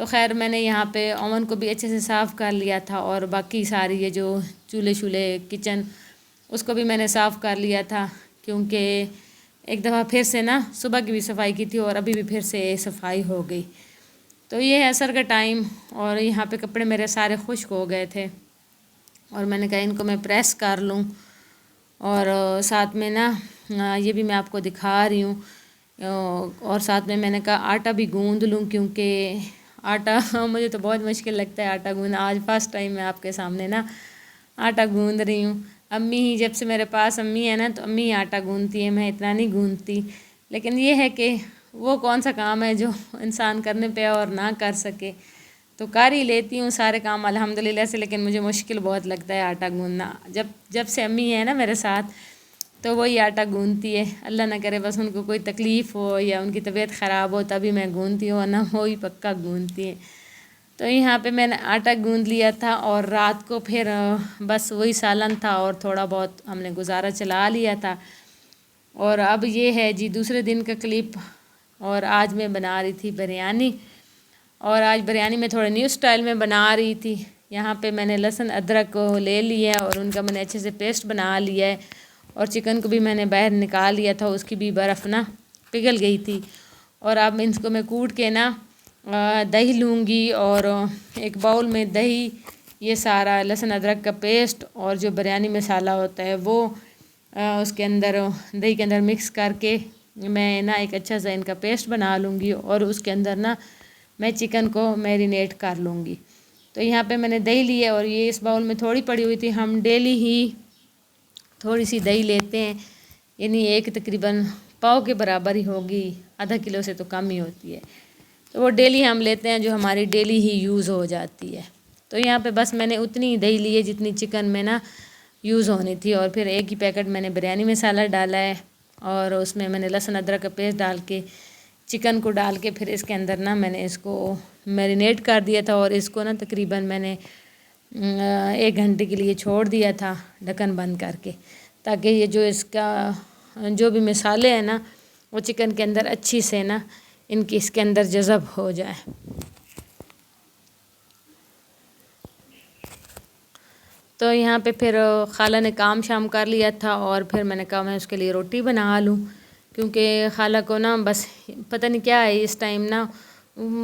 تو خیر میں نے یہاں پہ اوون کو بھی اچھے سے صاف کر لیا تھا، اور باقی ساری یہ جو چولہے شولے کچن اس کو بھی میں نے صاف کر لیا تھا، کیونکہ ایک دفعہ پھر سے نا صبح کی بھی صفائی کی تھی اور ابھی بھی پھر سے صفائی ہو گئی۔ تو یہ ہے عصر کا ٹائم، اور یہاں پہ کپڑے میرے سارے خشک ہو گئے تھے، اور میں نے کہا ان کو میں پریس کر لوں، اور ساتھ میں نا یہ بھی میں آپ کو دکھا رہی ہوں، اور ساتھ میں نے کہا آٹا بھی گوندھ لوں، کیونکہ آٹا مجھے تو بہت مشکل لگتا ہے آٹا گوندھنا۔ آج فرسٹ ٹائم میں آپ کے سامنے نا آٹا گوندھ رہی ہوں۔ امی ہی جب سے میرے پاس امی ہے نا تو امی ہی آٹا گوندھتی ہے، میں اتنا نہیں گوندھتی، لیکن یہ ہے کہ وہ کون سا کام ہے جو انسان کرنے پہ اور نہ کر سکے، تو کر ہی لیتی ہوں سارے کام الحمدللہ سے، لیکن مجھے مشکل بہت لگتا ہے آٹا گوندھنا۔ جب سے امی ہے نا میرے ساتھ تو وہی آٹا گوندھتی ہے، اللہ نہ کرے بس ان کو کوئی تکلیف ہو یا ان کی طبیعت خراب ہو تبھی میں گوندھتی ہوں، ورنہ وہی پکا گوندھتی ہے۔ تو یہاں پہ میں نے آٹا گوندھ لیا تھا، اور رات کو پھر بس وہی سالن تھا اور تھوڑا بہت ہم نے گزارا چلا لیا تھا۔ اور اب یہ ہے جی دوسرے دن کا کلپ، اور آج میں بنا رہی تھی بریانی، اور آج بریانی میں تھوڑے نیو سٹائل میں بنا رہی تھی۔ یہاں پہ میں نے لہسن ادرک کو لے لیا ہے اور ان کا میں نے اچھے سے پیسٹ بنا لیا ہے، اور چکن کو بھی میں نے باہر نکال لیا تھا، اس کی بھی برف نا پگھل گئی تھی، اور اب اس کو میں کوٹ کے نا دہی لوں گی، اور ایک باؤل میں دہی، یہ سارا لہسن ادرک کا پیسٹ اور جو بریانی مسالہ ہوتا ہے وہ اس کے اندر دہی کے اندر مکس کر کے میں نا ایک اچھا سا ان کا پیسٹ بنا لوں گی، اور اس کے اندر نا میں چکن کو میرینیٹ کر لوں گی۔ تو یہاں پہ میں نے دہی لی ہے، اور یہ اس باؤل میں تھوڑی پڑی ہوئی تھی، ہم ڈیلی ہی تھوڑی سی دہی لیتے ہیں، یعنی ایک تقریباً پاؤ کے برابر ہی ہوگی، آدھا کلو سے تو کم ہی ہوتی ہے، تو وہ ڈیلی ہم لیتے ہیں جو ہماری ڈیلی ہی یوز ہو جاتی ہے۔ تو یہاں پہ بس میں نے اتنی دہی لی ہے جتنی چکن میں نا یوز ہونی تھی، اور پھر ایک ہی پیکٹ میں نے بریانی مسالہ ڈالا ہے، اور اس میں نے لہسن ادرک کا پیسٹ ڈال کے چکن کو ڈال کے پھر اس کے اندر نا میں نے اس کو میرینیٹ کر دیا تھا، اور اس کو نا تقریباً میں نے 1 گھنٹے کے لیے چھوڑ دیا تھا ڈھکن بند کر کے، تاکہ یہ جو اس کا جو بھی مسالے ہیں نا وہ چکن کے اندر اچھی سے نا اس کے اندر جذب ہو جائے۔ تو یہاں پہ پھر خالہ نے کام شام کر لیا تھا، اور پھر میں نے کہا میں اس کے لیے روٹی بنا لوں، کیونکہ خالہ کو نا بس پتہ نہیں کیا ہے اس ٹائم نا،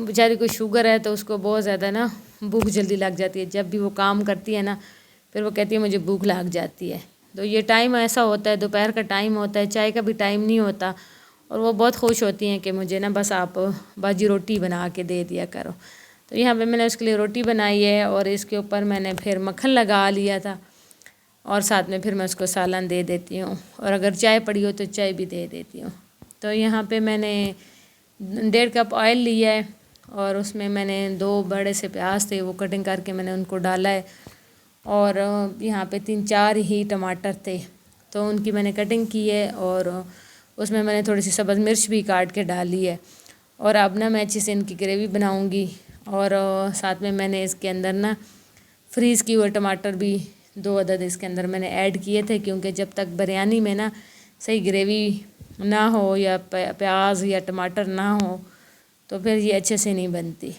بیچاری کوئی شوگر ہے تو اس کو بہت زیادہ نا بھوک جلدی لگ جاتی ہے، جب بھی وہ کام کرتی ہے نا پھر وہ کہتی ہے مجھے بھوک لگ جاتی ہے۔ تو یہ ٹائم ایسا ہوتا ہے، دوپہر کا ٹائم ہوتا ہے، چائے کا بھی ٹائم نہیں ہوتا، اور وہ بہت خوش ہوتی ہیں کہ مجھے نا بس آپ باجی روٹی بنا کے دے دیا کرو۔ تو یہاں پہ میں نے اس کے لیے روٹی بنائی ہے، اور اس کے اوپر میں نے پھر مکھن لگا لیا تھا، اور ساتھ میں پھر میں اس کو سالن دے دیتی ہوں، اور اگر چائے پڑی ہو تو چائے بھی دے دیتی ہوں۔ تو یہاں پہ میں نے 1.5 کپ آئل لیا ہے، اور اس میں نے 2 بڑے سے پیاز تھے وہ کٹنگ کر کے میں نے ان کو ڈالا ہے، اور یہاں پہ 3-4 ہی ٹماٹر تھے تو ان کی میں نے کٹنگ کی ہے، اور اس میں نے تھوڑی سی سبز مرچ بھی کاٹ کے ڈالی ہے، اور اب نا میں اچھے سے ان کی گریوی بناؤں گی، اور ساتھ میں نے اس کے اندر نا فریز کی ہوئے ٹماٹر بھی 2 عدد اس کے اندر میں نے ایڈ کیے تھے، کیونکہ جب تک بریانی میں نا صحیح گریوی نہ ہو یا پیاز یا ٹماٹر نہ ہو تو پھر یہ اچھے سے نہیں بنتی۔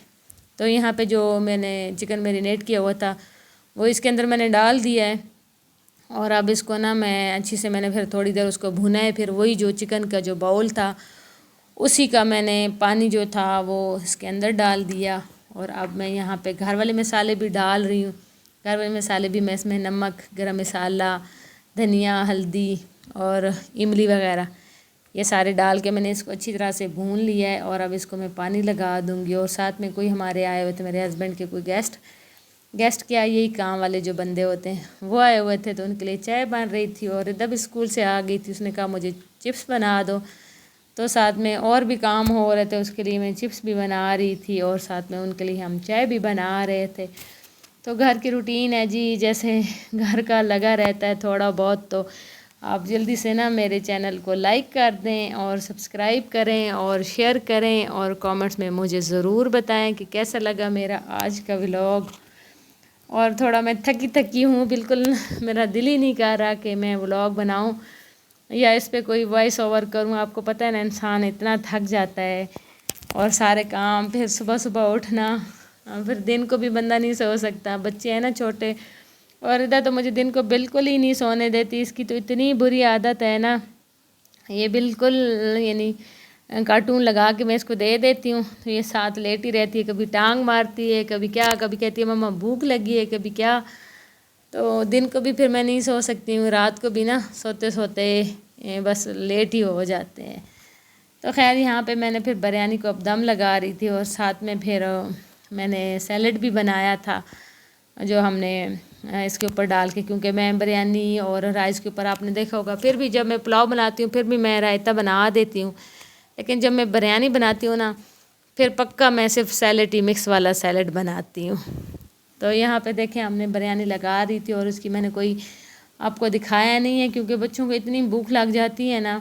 تو یہاں پہ جو میں نے چکن میرینیٹ کیا ہوا تھا وہ اس کے اندر میں نے ڈال دیا ہے، اور اب اس کو نا میں اچھی سے میں نے پھر تھوڑی دیر اس کو بھونا ہے، پھر وہی جو چکن کا جو باؤل تھا اسی کا میں نے پانی جو تھا وہ اس کے اندر ڈال دیا، اور اب میں یہاں پہ گھر والے مسالے بھی ڈال رہی ہوں۔ گھر والے مسالے بھی میں اس میں نمک، گرم مسالہ، دھنیا، ہلدی اور املی وغیرہ یہ سارے ڈال کے میں نے اس کو اچھی طرح سے بھون لیا ہے، اور اب اس کو میں پانی لگا دوں گی، اور ساتھ میں کوئی ہمارے آئے ہوئے تھے میرے ہسبینڈ کے کوئی گیسٹ کیا یہی کام والے جو بندے ہوتے ہیں وہ آئے ہوئے تھے، تو ان کے لیے چائے بن رہی تھی، اور جب اسکول سے آ گئی تھی اس نے کہا مجھے چپس بنا دو، تو ساتھ میں اور بھی کام ہو رہے تھے، اس کے لیے میں چپس بھی بنا رہی تھی، اور ساتھ میں ان کے لیے ہم چائے بھی بنا رہے تھے۔ تو گھر کی روٹین ہے جی، جیسے گھر کا لگا رہتا ہے تھوڑا بہت، تو آپ جلدی سے نا میرے چینل کو لائک کر دیں اور سبسکرائب کریں اور شیئر کریں، اور کامنٹس میں مجھے ضرور بتائیں کہ کیسا لگا میرا آج کا ولاگ۔ اور تھوڑا میں تھکی ہوں، بالکل میرا دل ہی نہیں کر رہا کہ میں ولاگ بناؤں یا اس پہ کوئی وائس اوور کروں، آپ کو پتہ ہے نا انسان اتنا تھک جاتا ہے اور سارے کام، پھر صبح صبح اٹھنا، پھر دن کو بھی بندہ نہیں سو سکتا، بچے ہیں نا چھوٹے، اور ادھر تو مجھے دن کو بالکل ہی نہیں سونے دیتی، اس کی تو اتنی بری عادت ہے نا، یہ بالکل یعنی کارٹون لگا کے میں اس کو دے دیتی ہوں تو یہ ساتھ لیٹی رہتی ہے، کبھی ٹانگ مارتی ہے، کبھی کیا، کبھی کہتی ہے مما بھوک لگی ہے، کبھی کیا، تو دن کو بھی پھر میں نہیں سو سکتی ہوں، رات کو بھی نا سوتے سوتے بس لیٹ ہی ہو جاتے ہیں۔ تو خیر یہاں پہ میں نے پھر بریانی کو اب دم لگا رہی تھی، اور ساتھ میں پھر میں نے سیلڈ بھی بنایا تھا جو ہم نے اس کے اوپر ڈال کے، کیونکہ میں بریانی اور رائس کے اوپر آپ نے دیکھا ہوگا، پھر بھی جب میں پلاؤ بناتی ہوں پھر بھی میں رائتہ بنا دیتی ہوں، لیکن جب میں بریانی بناتی ہوں نا پھر پکا میں صرف سیلڈ ہی، مکس والا سیلڈ بناتی ہوں۔ تو یہاں پہ دیکھیں ہم نے بریانی لگا دی تھی، اور اس کی میں نے کوئی آپ کو دکھایا نہیں ہے، کیونکہ بچوں کو اتنی بھوک لگ جاتی ہے نا،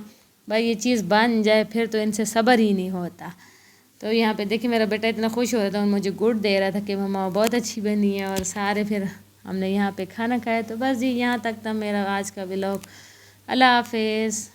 بھائی یہ چیز بن جائے پھر تو ان سے صبر ہی نہیں ہوتا۔ تو یہاں پہ دیکھیں میرا بیٹا اتنا خوش ہو رہا تھا، مجھے گڈ دے رہا تھا کہ مما بہت اچھی بنی ہے، اور سارے پھر ہم نے یہاں پہ کھانا کھایا۔ تو بس جی یہاں تک تھا میرا آج کا ولاگ۔ اللہ حافظ۔